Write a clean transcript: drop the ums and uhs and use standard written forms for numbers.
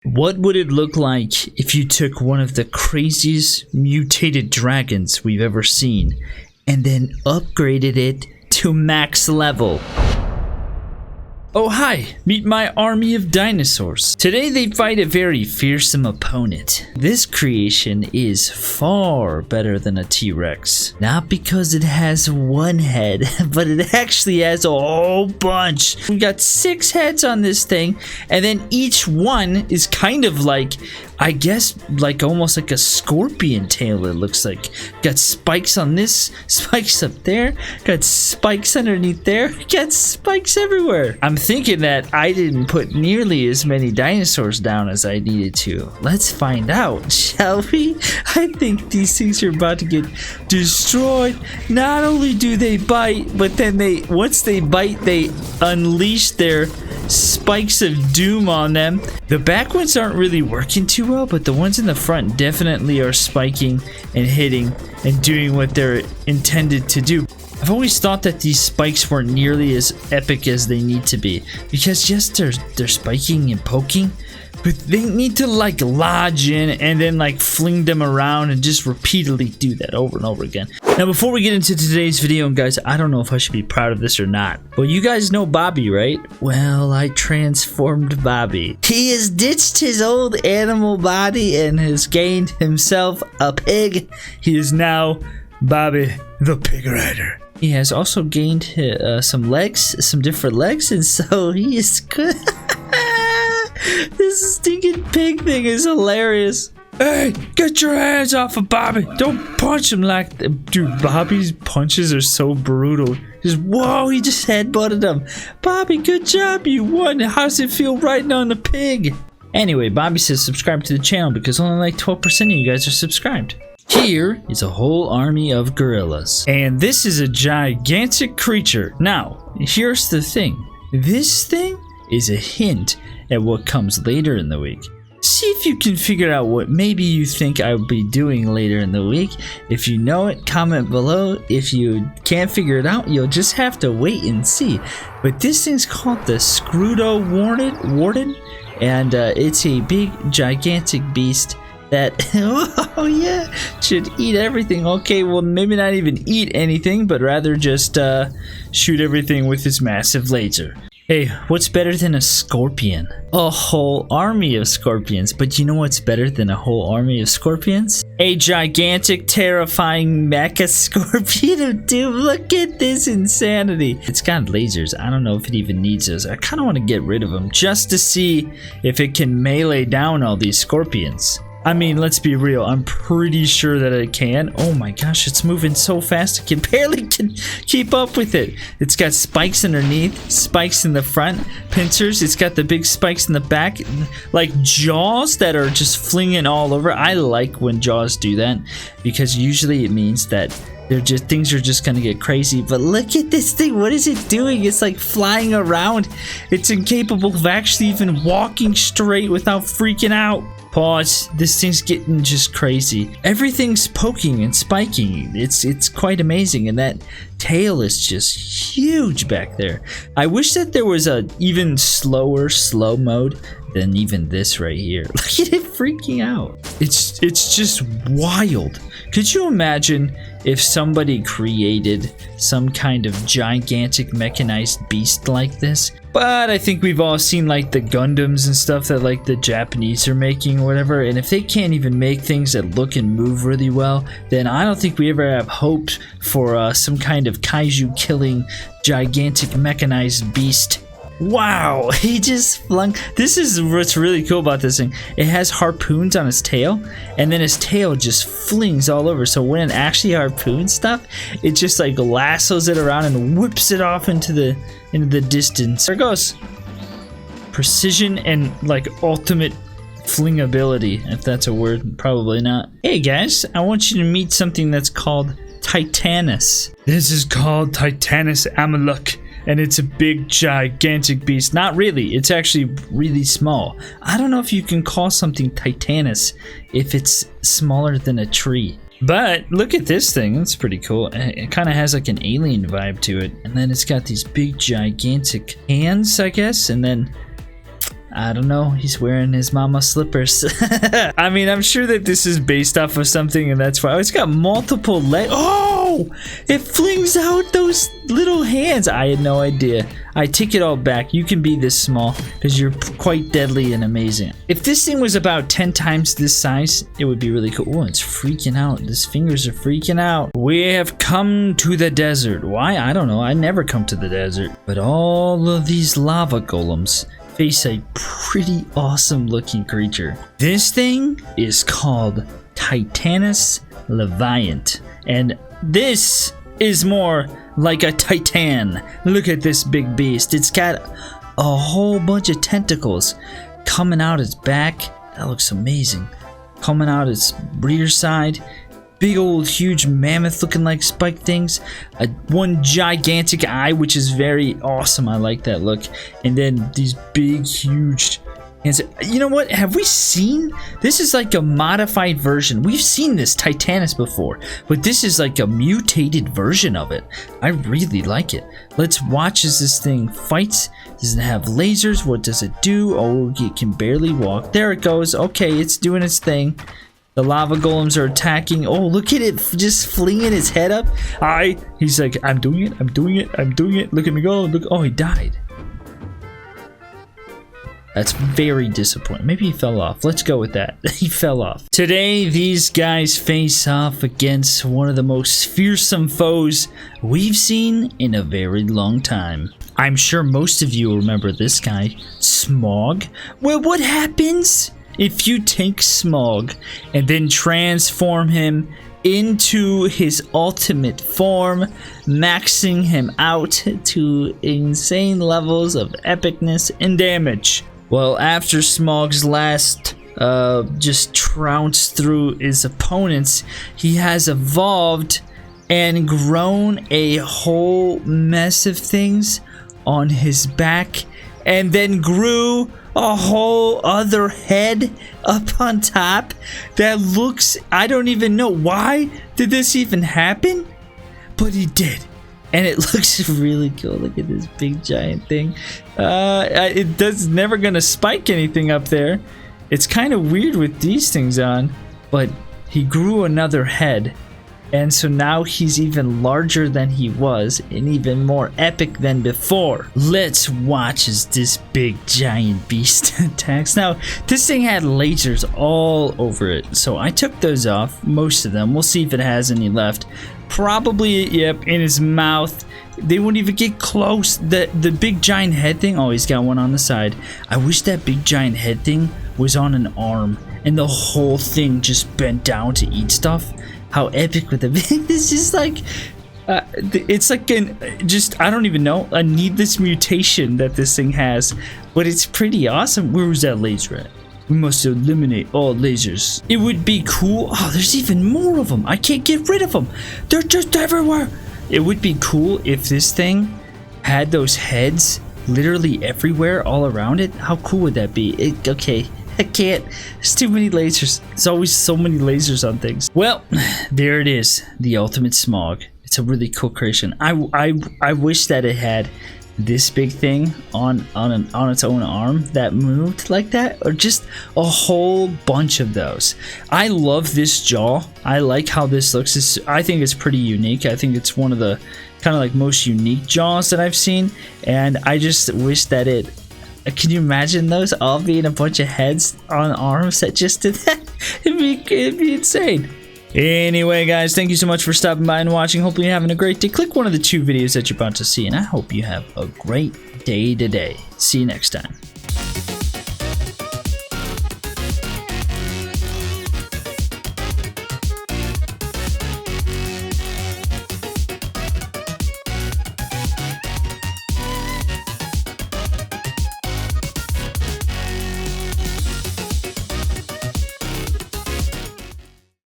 What would it look like if you took one of the craziest mutated dragons we've ever seen and then upgraded it to max level? Oh hi, meet my army of dinosaurs. Today they fight a very fearsome opponent. This creation is far better than a T-Rex. Not because it has one head, but it actually has a whole bunch. We got 6 heads on this thing, and then each one is kind of like, I guess, like almost like a scorpion tail, it looks like. Got spikes on this, spikes up there, got spikes underneath there, got spikes everywhere. I'm thinking that I didn't put nearly as many dinosaurs down as I needed to. Let's find out, shall we? I think these things are about to get destroyed. Not only do they bite, but then once they bite, they unleash their spikes of doom on them. The back ones aren't really working too well, but the ones in the front definitely are spiking and hitting and doing what they're intended to do. I've always thought that these spikes weren't nearly as epic as they need to be, because yes, they're spiking and poking, but they need to like lodge in and then like fling them around and just repeatedly do that over and over again. Now before we get into today's video, and guys, I don't know if I should be proud of this or not, but you guys know Bobby, right? Well, I transformed Bobby. He has ditched his old animal body and has gained himself a pig. He is now Bobby the Pig Rider. He has also gained some legs, some different legs, and so he is good. This stinking pig thing is hilarious. Hey, get your hands off of Bobby. Don't punch him like that. Dude, Bobby's punches are so brutal. Just, whoa, he just headbutted him. Bobby, good job, you won. How does it feel riding on the pig? Anyway, Bobby says subscribe to the channel because only like 12% of you guys are subscribed. Here is a whole army of gorillas. And this is a gigantic creature. Now, here's the thing. This thing is a hint at what comes later in the week. See if you can figure out what maybe you think I will be doing later in the week. If you know it, comment below. If you can't figure it out, you'll just have to wait and see. But this thing's called the scruto warden. And it's a big, gigantic beast that, oh yeah, should eat everything. Okay, well, maybe not even eat anything, but rather just shoot everything with his massive laser. Hey, what's better than a scorpion? A whole army of scorpions. But you know what's better than a whole army of scorpions? A gigantic, terrifying mecha scorpion of doom. Look at this insanity. It's got lasers. I don't know if it even needs those. I kind of want to get rid of them just to see if it can melee down all these scorpions. I mean, let's be real. I'm pretty sure that it can. Oh my gosh, it's moving so fast. It barely can keep up with it. It's got spikes underneath, spikes in the front, pincers. It's got the big spikes in the back, like jaws that are just flinging all over. I like when jaws do that because usually it means that things are just gonna get crazy. But look at this thing. What is it doing? It's like flying around. It's incapable of actually even walking straight without freaking out. Pause. This thing's getting just crazy. Everything's poking and spiking. It's quite amazing, and that tail is just huge back there. I wish that there was a even slower slow mode than even this right here. Look at it freaking out. It's just wild. Could you imagine if somebody created some kind of gigantic mechanized beast like this? But I think we've all seen like the Gundams and stuff that like the Japanese are making or whatever, and if they can't even make things that look and move really well, then I don't think we ever have hopes for some kind of kaiju killing gigantic mechanized beast. Wow, he just flung. This is what's really cool about this thing. It has harpoons on his tail, and then his tail just flings all over. So when it actually harpoons stuff, it just like lassos it around and whips it off into the distance. There it goes. Precision and like ultimate flingability, if that's a word. Probably not. Hey guys, I want you to meet something that's called Titanus. This is called Titanus amulek. And it's a big, gigantic beast. Not really. It's actually really small. I don't know if you can call something Titanus if it's smaller than a tree. But look at this thing. It's pretty cool. It kind of has like an alien vibe to it. And then it's got these big, gigantic hands, I guess. And then I don't know. He's wearing his mama slippers. I mean, I'm sure that this is based off of something, and that's why. Oh, it's got multiple legs. Oh! It flings out those little hands. I had no idea. I take it all back. You can be this small because you're quite deadly and amazing. If this thing was about 10 times this size, it would be really cool. Oh, it's freaking out. His fingers are freaking out. We have come to the desert. Why? I don't know. I never come to the desert. But all of these lava golems face a pretty awesome looking creature. This thing is called Titanus Leviant, and this is more like a titan. Look at this big beast. It's got a whole bunch of tentacles coming out its back. That looks amazing. Coming out its rear side. Big old huge mammoth looking like spike things. One gigantic eye, which is very awesome. I like that look. And then these big huge hands. You know what? Have we seen? This is like a modified version. We've seen this Titanus before, but this is like a mutated version of it. I really like it. Let's watch as this thing fights. Does it have lasers? What does it do? Oh, it can barely walk. There it goes. Okay, it's doing its thing. The lava golems are attacking. Oh, look at it just flinging its head up. He's like, I'm doing it, I'm doing it, I'm doing it. Look at me go. Look. Oh, he died. That's very disappointing. Maybe he fell off. Let's go with that. He fell off. Today, these guys face off against one of the most fearsome foes we've seen in a very long time. I'm sure most of you remember this guy, Smog. Well, what happens if you take Smog and then transform him into his ultimate form, maxing him out to insane levels of epicness and damage? Well, after Smog's last just trounced through his opponents, he has evolved and grown a whole mess of things on his back, and then grew a whole other head up on top that looks, I don't even know why did this even happen, but he did. And it looks really cool. Look at this big giant thing. It does never gonna spike anything up there. It's kind of weird with these things on, but he grew another head, and so now he's even larger than he was and even more epic than before. Let's watch as this big giant beast attacks. Now, this thing had lasers all over it, so I took those off, most of them. We'll see if it has any left. Probably, yep, in his mouth. They wouldn't even get close. The big giant head thing, oh, he's got one on the side. I wish that big giant head thing was on an arm and the whole thing just bent down to eat stuff. How epic would that be? This is like, it's like I don't even know, a needless mutation that this thing has, but it's pretty awesome. Where was that laser at? We must eliminate all lasers. It would be cool. Oh, there's even more of them. I can't get rid of them. They're just everywhere. It would be cool if this thing had those heads literally everywhere, all around it. How cool would that be? Okay, I can't. There's too many lasers. There's always so many lasers on things. Well, there it is. The ultimate Smog. It's a really cool creation. I wish that it had this big thing on its own arm that moved like that, or just a whole bunch of those. I love this jaw. I like how this looks. I think it's pretty unique. I think it's one of the kind of like most unique jaws that I've seen, and I just wish that it, can you imagine those all being a bunch of heads on arms that just did that? It'd be insane. Anyway, guys, thank you so much for stopping by and watching. Hopefully you're having a great day. Click one of the 2 videos that you're about to see, and I hope you have a great day today. See you next time.